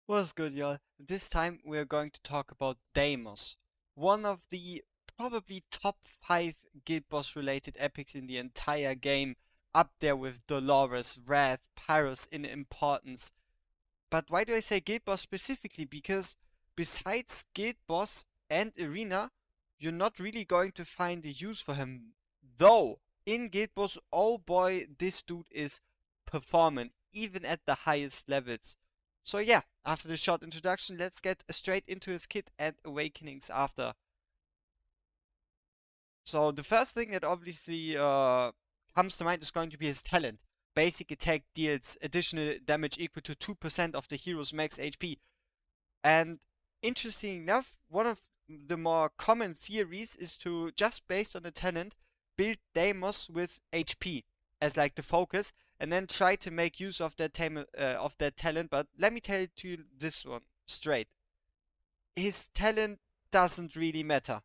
What's good, y'all? This time we're going to talk about Deimos, one of the probably top 5 Guild Boss related epics in the entire game, up there with Dolores, Wrath, Pyrrhus in importance. But why do I say Guild Boss specifically? Because besides Guild Boss and Arena, you're not really going to find a use for him. Though, in Guild Boss, oh boy, this dude is performing, even at the highest levels. So yeah, after the short introduction, let's get straight into his kit and awakenings after. So the first thing that obviously comes to mind is going to be his talent. Basic attack deals additional damage equal to 2% of the hero's max HP. And interesting enough, one of the more common theories is to, just based on the talent, build Deimos with HP as like the focus, and then try to make use of that talent. But let me tell you this one straight: his talent doesn't really matter.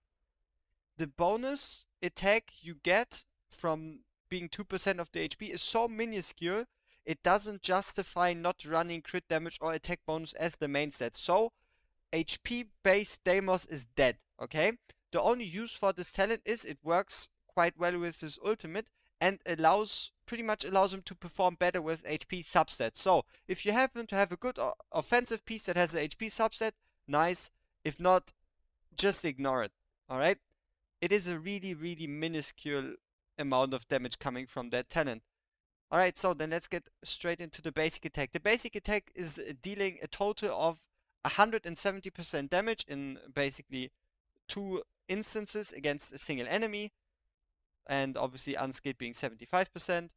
The bonus attack you get from being 2% of the HP is so minuscule, it doesn't justify not running crit damage or attack bonus as the main stat. So HP based Deimos is dead, okay? The only use for this talent is it works quite well with his ultimate and pretty much allows him to perform better with HP substat. So if you happen to have a good offensive piece that has an HP substat, nice. If not, just ignore it, alright? It is a really, really minuscule amount of damage coming from that talent. Alright, so then let's get straight into the basic attack. The basic attack is dealing a total of 170% damage in basically 2 instances against a single enemy, and obviously unskilled being 75%.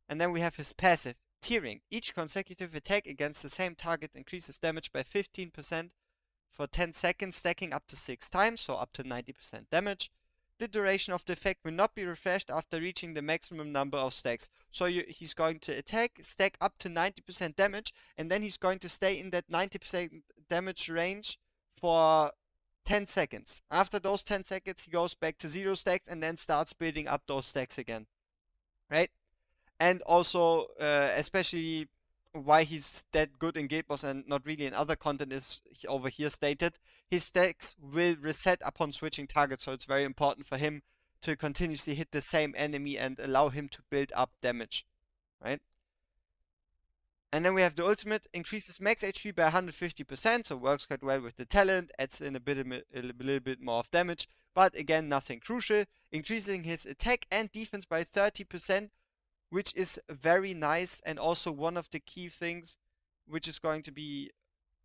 And then we have his passive, Tearing. Each consecutive attack against the same target increases damage by 15% for 10 seconds, stacking up to 6 times, so up to 90% damage. The duration of the effect will not be refreshed after reaching the maximum number of stacks. So he's going to attack, stack up to 90% damage, and then he's going to stay in that 90% damage range for 10 seconds. After those 10 seconds, he goes back to 0 stacks and then starts building up those stacks again. Right? And also, especially why he's that good in Guild Boss and not really in other content is over here stated. His stacks will reset upon switching targets, so it's very important for him to continuously hit the same enemy and allow him to build up damage, right? And then we have the ultimate, increases max HP by 150%, so works quite well with the talent, adds in a little bit more of damage, but again, nothing crucial. Increasing his attack and defense by 30%, which is very nice, and also one of the key things which is going to be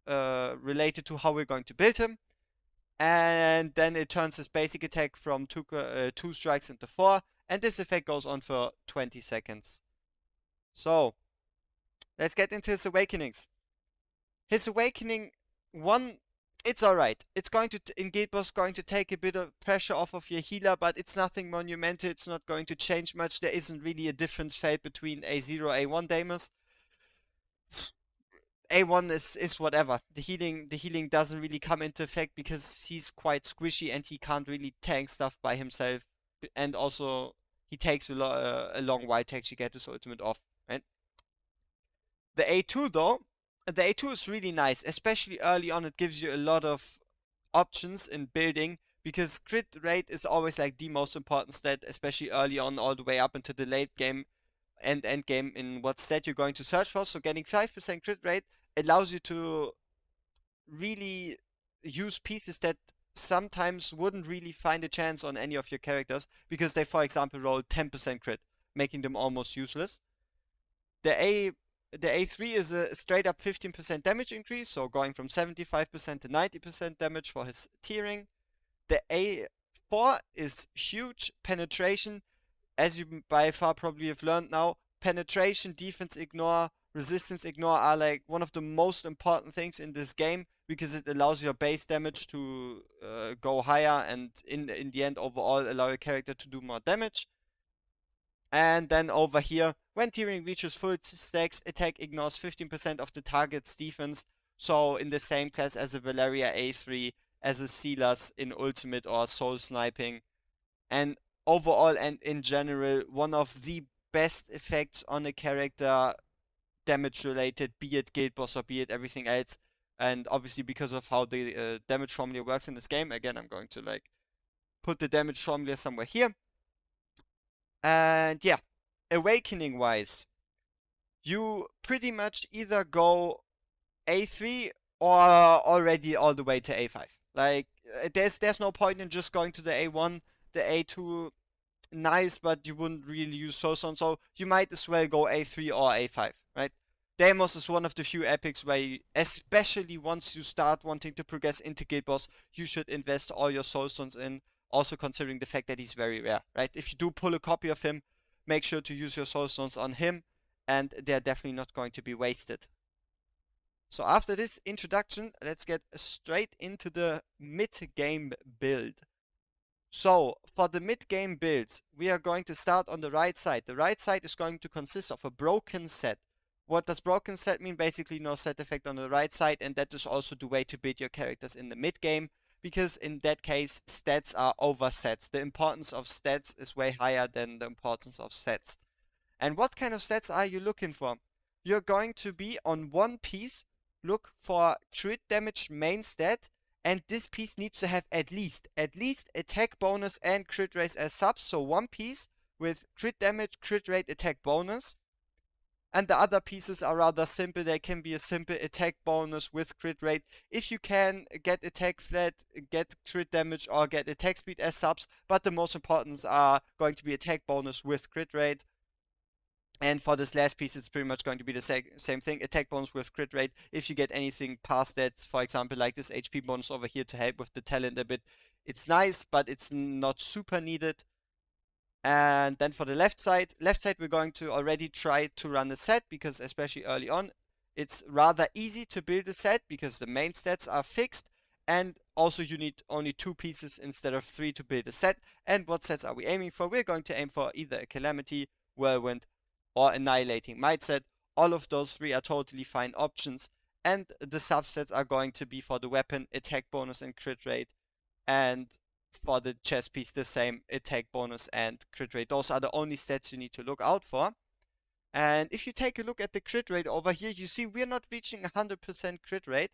related to how we're going to build him. And then it turns his basic attack from 2 strikes into 4, and this effect goes on for 20 seconds. So, let's get into his awakenings. His awakening 1, it's alright. It's going to, in Guild Boss, going to take a bit of pressure off of your healer, but it's nothing monumental. It's not going to change much. There isn't really a difference felt between A0, A1 Deimos. A1 is whatever. The healing doesn't really come into effect because he's quite squishy and he can't really tank stuff by himself. And also, he takes a long while to actually get his ultimate off, right? The A2 though, the A2 is really nice, especially early on. It gives you a lot of options in building because crit rate is always like the most important stat, especially early on, all the way up into the late game and end game in what stat you're going to search for. So getting 5% crit rate allows you to really use pieces that sometimes wouldn't really find a chance on any of your characters because they, for example, roll 10% crit, making them almost useless. The A3 is a straight up 15% damage increase, so going from 75% to 90% damage for his Tearing. The A4 is huge penetration, as you by far probably have learned now. Penetration, defense ignore, resistance ignore are like one of the most important things in this game because it allows your base damage to go higher and in the end overall allow your character to do more damage. And then over here, when Tearing reaches full stacks, attack ignores 15% of the target's defense. So in the same class as a Valeria A3, as a Silas in Ultimate or Soul Sniping. And overall and in general, one of the best effects on a character, damage related, be it Guild Boss or be it everything else. And obviously because of how the damage formula works in this game, again, I'm going to like put the damage formula somewhere here. And yeah, awakening wise, you pretty much either go A3 or already all the way to A5. Like there's no point in just going to the A1, the A2, nice, but you wouldn't really use Soulstone, so you might as well go A3 or A5, right? Deimos is one of the few epics where, especially once you start wanting to progress into Guild Boss, you should invest all your Soulstones in, also considering the fact that he's very rare, right? If you do pull a copy of him, make sure to use your Soulstones on him, and they're definitely not going to be wasted. So after this introduction, let's get straight into the mid-game build. So for the mid-game builds, we are going to start on the right side. The right side is going to consist of a broken set. What does broken set mean? Basically no set effect on the right side, and that is also the way to build your characters in the mid-game, because in that case stats are over sets. The importance of stats is way higher than the importance of sets. And what kind of stats are you looking for? You're going to be on one piece, look for crit damage main stat, and this piece needs to have at least attack bonus and crit rate as subs. So one piece with crit damage, crit rate, attack bonus. And the other pieces are rather simple. They can be a simple attack bonus with crit rate. If you can get attack flat, get crit damage, or get attack speed as subs. But the most important are going to be attack bonus with crit rate. And for this last piece, it's pretty much going to be the same thing. Attack bonus with crit rate. If you get anything past that, for example, like this HP bonus over here to help with the talent a bit, it's nice, but it's not super needed. And then for the left side, we're going to already try to run a set, because especially early on, it's rather easy to build a set because the main stats are fixed. And also you need only 2 pieces instead of 3 to build a set. And what sets are we aiming for? We're going to aim for either a Calamity, Whirlwind, or Annihilating Might set. All of those 3 are totally fine options. And the subsets are going to be for the weapon, attack bonus and crit rate. And for the chest piece, the same, attack bonus and crit rate. Those are the only stats you need to look out for. And if you take a look at the crit rate over here, you see we're not reaching 100% crit rate.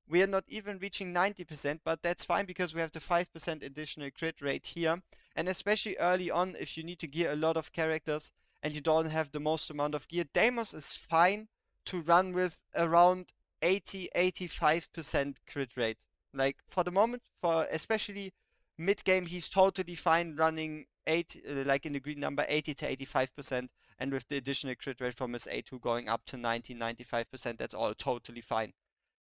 We are not even reaching 90%, but that's fine because we have the 5% additional crit rate here. And especially early on, if you need to gear a lot of characters and you don't have the most amount of gear, Deimos is fine to run with around 80-85% crit rate. Like for the moment, for especially mid-game, he's totally fine running 8, like in the green number, 80-85%, and with the additional crit rate from his A2 going up to 90-95%, that's all totally fine.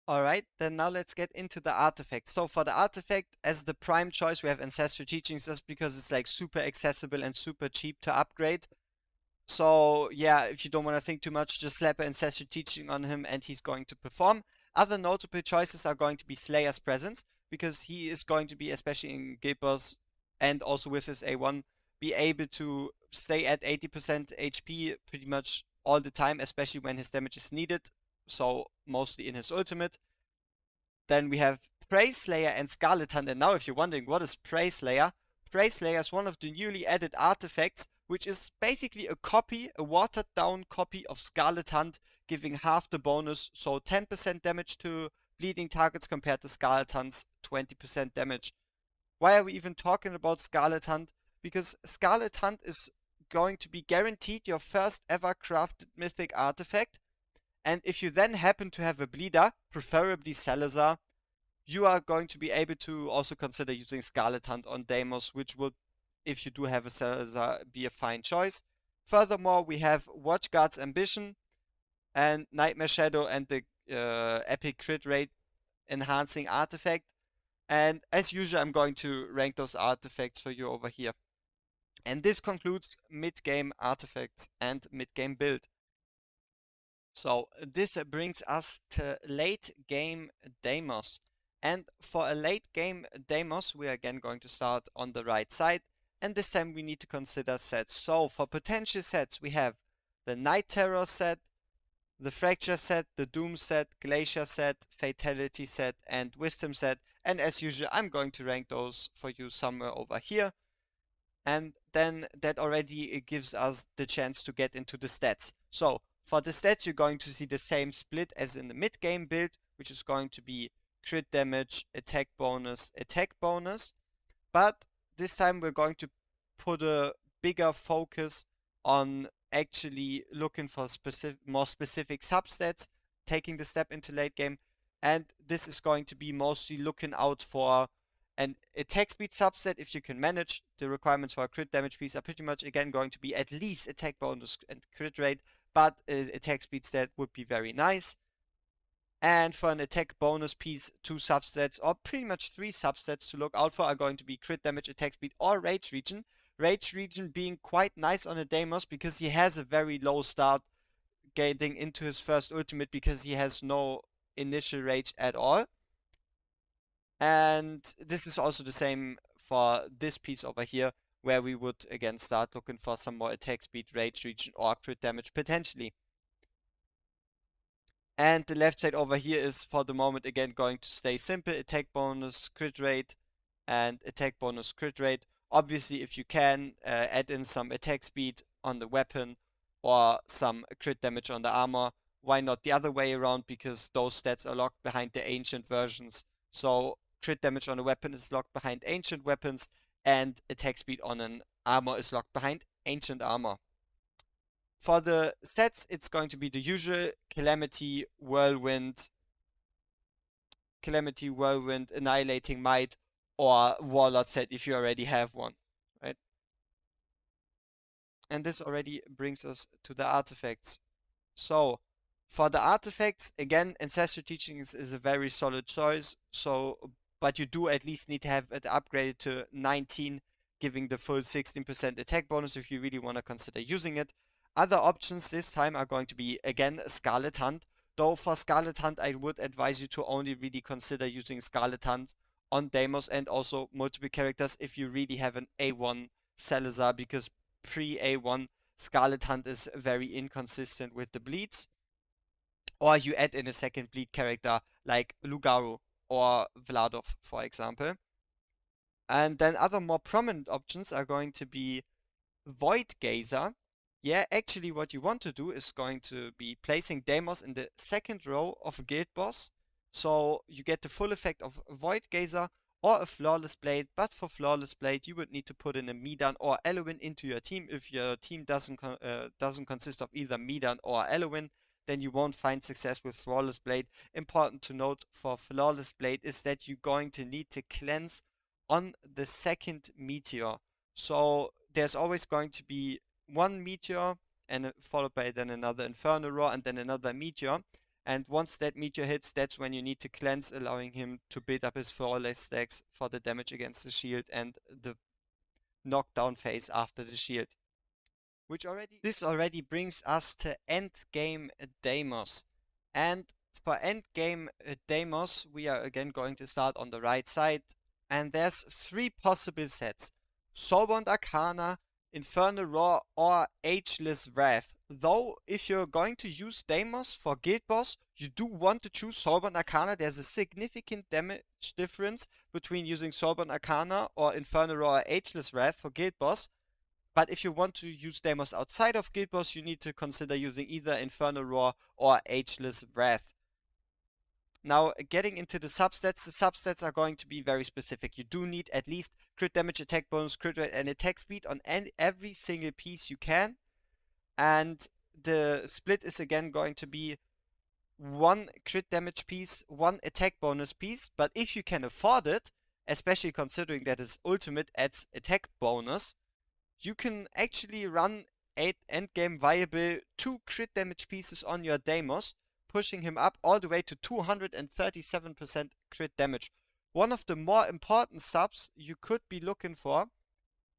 Alright, then now let's get into the artifact. So for the artifact, as the prime choice, we have Ancestral Teachings, just because it's like super accessible and super cheap to upgrade. So yeah, if you don't want to think too much, just slap an Ancestral Teaching on him and he's going to perform. Other notable choices are going to be Slayer's Presence, because he is going to be, especially in Guild Boss and also with his A1, be able to stay at 80% HP pretty much all the time, especially when his damage is needed. So mostly in his ultimate. Then we have Prey Slayer and Scarlet Hunt. And now if you're wondering what is Prey Slayer is one of the newly added artifacts, which is basically a copy, a watered down copy of Scarlet Hunt, giving half the bonus, so 10% damage to bleeding targets compared to Scarlet Hunt's 20% damage. Why are we even talking about Scarlet Hunt? Because Scarlet Hunt is going to be guaranteed your first ever crafted mythic artifact. And if you then happen to have a bleeder, preferably Salazar, you are going to be able to also consider using Scarlet Hunt on Deimos, which would, if you do have a Salazar, be a fine choice. Furthermore, we have Watchguard's Ambition and Nightmare Shadow and the epic crit rate enhancing artifact. And as usual, I'm going to rank those artifacts for you over here. And this concludes mid-game artifacts and mid-game build. So this brings us to late game Deimos. And for a late game Deimos, we are again going to start on the right side. And this time we need to consider sets. So for potential sets, we have the Night Terror set, the Fracture set, the Doom set, Glacier set, Fatality set, and Wisdom set. And as usual, I'm going to rank those for you somewhere over here. And then that already gives us the chance to get into the stats. So For the stats, you're going to see the same split as in the mid-game build, which is going to be crit damage, attack bonus, but this time we're going to put a bigger focus on actually looking for more specific substats, taking the step into late game, and this is going to be mostly looking out for an attack speed subset. If you can manage, the requirements for a crit damage piece are pretty much again going to be at least attack bonus and crit rate, but attack speed stat would be very nice. And for an attack bonus piece, 2 subsets, or pretty much 3 subsets to look out for are going to be crit damage, attack speed, or rage regen. Rage regen being quite nice on a Deimos because he has a very low start getting into his first ultimate because he has no initial rage at all. And this is also the same for this piece over here, where we would again start looking for some more attack speed, rage regen, or crit damage potentially. And the left side over here is for the moment again going to stay simple. Attack bonus, crit rate, and attack bonus, crit rate. Obviously, if you can, add in some attack speed on the weapon or some crit damage on the armor. Why not the other way around? Because those stats are locked behind the ancient versions. So crit damage on a weapon is locked behind ancient weapons, and attack speed on an armor is locked behind ancient armor. For the stats, it's going to be the usual Calamity, Whirlwind, Annihilating Might, or Warlord set if you already have one, right? And this already brings us to the artifacts. So, for the artifacts, again, Ancestral Teachings is a very solid choice, but you do at least need to have it upgraded to 19, giving the full 16% attack bonus if you really want to consider using it. Other options this time are going to be, again, Scarlet Hunt. Though for Scarlet Hunt, I would advise you to only really consider using Scarlet Hunt on Deimos and also multiple characters if you really have an A1 Salazar, because pre-A1 Scarlet Hunt is very inconsistent with the bleeds. Or you add in a second bleed character like Lugaru or Vladov, for example. And then other more prominent options are going to be Void Gazer. Yeah, actually what you want to do is going to be placing Deimos in the second row of Guild Boss. So you get the full effect of Void Gazer or a Flawless Blade. But for Flawless Blade, you would need to put in a Midan or Eloin into your team. If your team doesn't consist of either Midan or Eloin, then you won't find success with Flawless Blade. Important to note for Flawless Blade is that you're going to need to cleanse on the second meteor. So there's always going to be one meteor and followed by then another Inferno Roar and then another meteor. And once that meteor hits, that's when you need to cleanse, allowing him to build up his flawless stacks for the damage against the shield and the knockdown phase after the shield. This already brings us to endgame Deimos. And for endgame Deimos, we are again going to start on the right side. And there's 3 possible sets: Soulbound Arcana, Infernal Roar, or Ageless Wrath. Though, if you're going to use Deimos for Guild Boss, you do want to choose Soulbound Arcana. There's a significant damage difference between using Soulbound Arcana or Infernal Roar or Ageless Wrath for Guild Boss. But if you want to use Deimos outside of Guild Boss, you need to consider using either Infernal Roar or Ageless Wrath. Now, getting into the substats are going to be very specific. You do need at least crit damage, attack bonus, crit rate, and attack speed on every single piece you can. And the split is again going to be 1 crit damage piece, 1 attack bonus piece. But if you can afford it, especially considering that his ultimate adds attack bonus, you can actually run 8 endgame viable 2 crit damage pieces on your Deimos, pushing him up all the way to 237% crit damage. One of the more important subs you could be looking for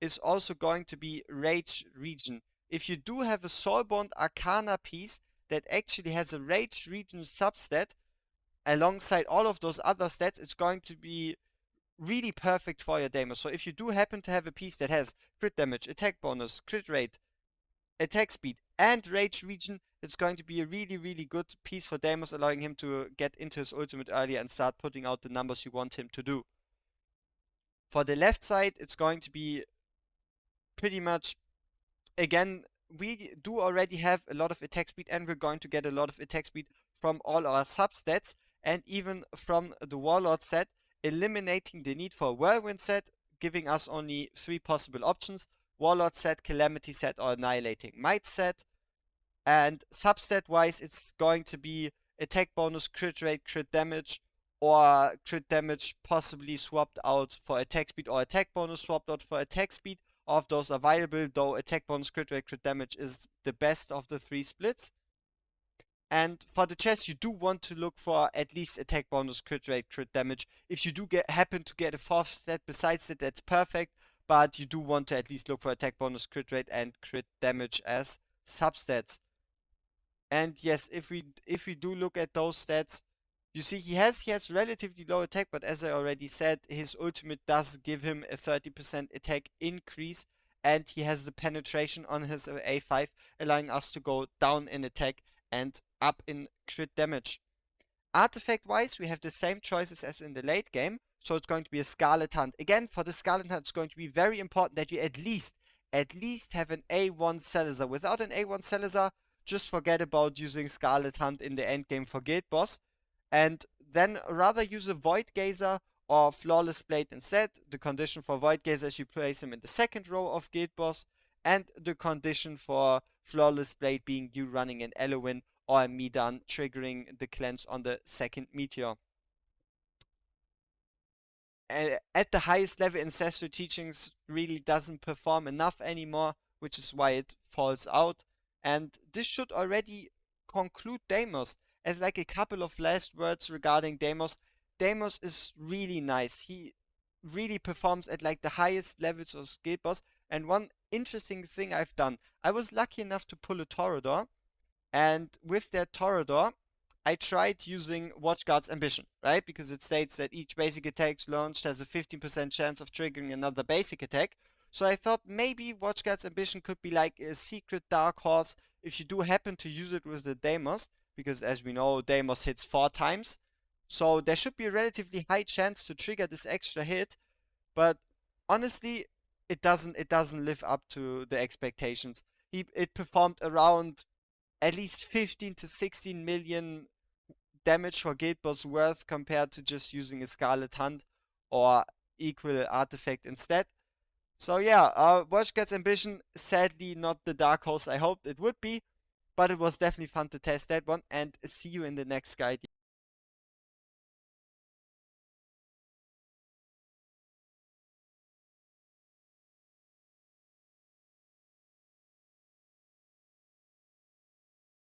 is also going to be Rage Regen. If you do have a Soulbound Arcana piece that actually has a Rage Regen substat alongside all of those other stats, it's going to be really perfect for your Deimos. So if you do happen to have a piece that has crit damage, attack bonus, crit rate, attack speed, and Rage Regen, it's going to be a really, really good piece for Deimos, allowing him to get into his ultimate earlier and start putting out the numbers you want him to do. For the left side, it's going to be pretty much, again, we do already have a lot of attack speed, and we're going to get a lot of attack speed from all our substats, and even from the Warlord set, eliminating the need for a Whirlwind set, giving us only 3 possible options: Warlord set, Calamity set, or Annihilating Might set. And substat wise, it's going to be attack bonus, crit rate, crit damage, or crit damage possibly swapped out for attack speed, or attack bonus swapped out for attack speed. All of those are viable, though attack bonus, crit rate, crit damage is the best of the 3 splits. And for the chest, you do want to look for at least attack bonus, crit rate, crit damage. If you do happen to get a 4th stat besides that, that's perfect. But you do want to at least look for attack bonus, crit rate, and crit damage as substats. And yes, if we do look at those stats, you see he has relatively low attack, but as I already said, his ultimate does give him a 30% attack increase, and he has the penetration on his A5, allowing us to go down in attack and up in crit damage. Artifact wise, we have the same choices as in the late game, so it's going to be a Scarlet Hunt. Again, for the Scarlet Hunt, it's going to be very important that you at least have an A1 Salazar. Without an A1 Salazar, just forget about using Scarlet Hunt in the end game for Guild Boss, and then rather use a Void Gazer or Flawless Blade instead. The condition for Void Gazer is you place him in the 2nd row of Guild Boss, and the condition for Flawless Blade being you running an Elowin or a Midan, triggering the cleanse on the 2nd Meteor. At the highest level, Ancestral Teachings really doesn't perform enough anymore, which is why it falls out. And this should already conclude Deimos. As like a couple of last words regarding Deimos. Deimos is really nice. He really performs at like the highest levels of Guild Boss. And one interesting thing I've done, I was lucky enough to pull a Toreador. And with that Toreador, I tried using Watchguard's Ambition, right? Because it states that each basic attack launched has a 15% chance of triggering another basic attack. So I thought maybe Watchguard's Ambition could be like a secret dark horse if you do happen to use it with the Deimos, because as we know, Deimos hits 4 times. So there should be a relatively high chance to trigger this extra hit, but honestly, it doesn't live up to the expectations. It performed around at least 15 to 16 million damage for Guild Boss worth compared to just using a Scarlet Hunt or equal artifact instead. So yeah, Watchguard's Ambition, sadly not the dark horse I hoped it would be, but it was definitely fun to test that one, and see you in the next guide.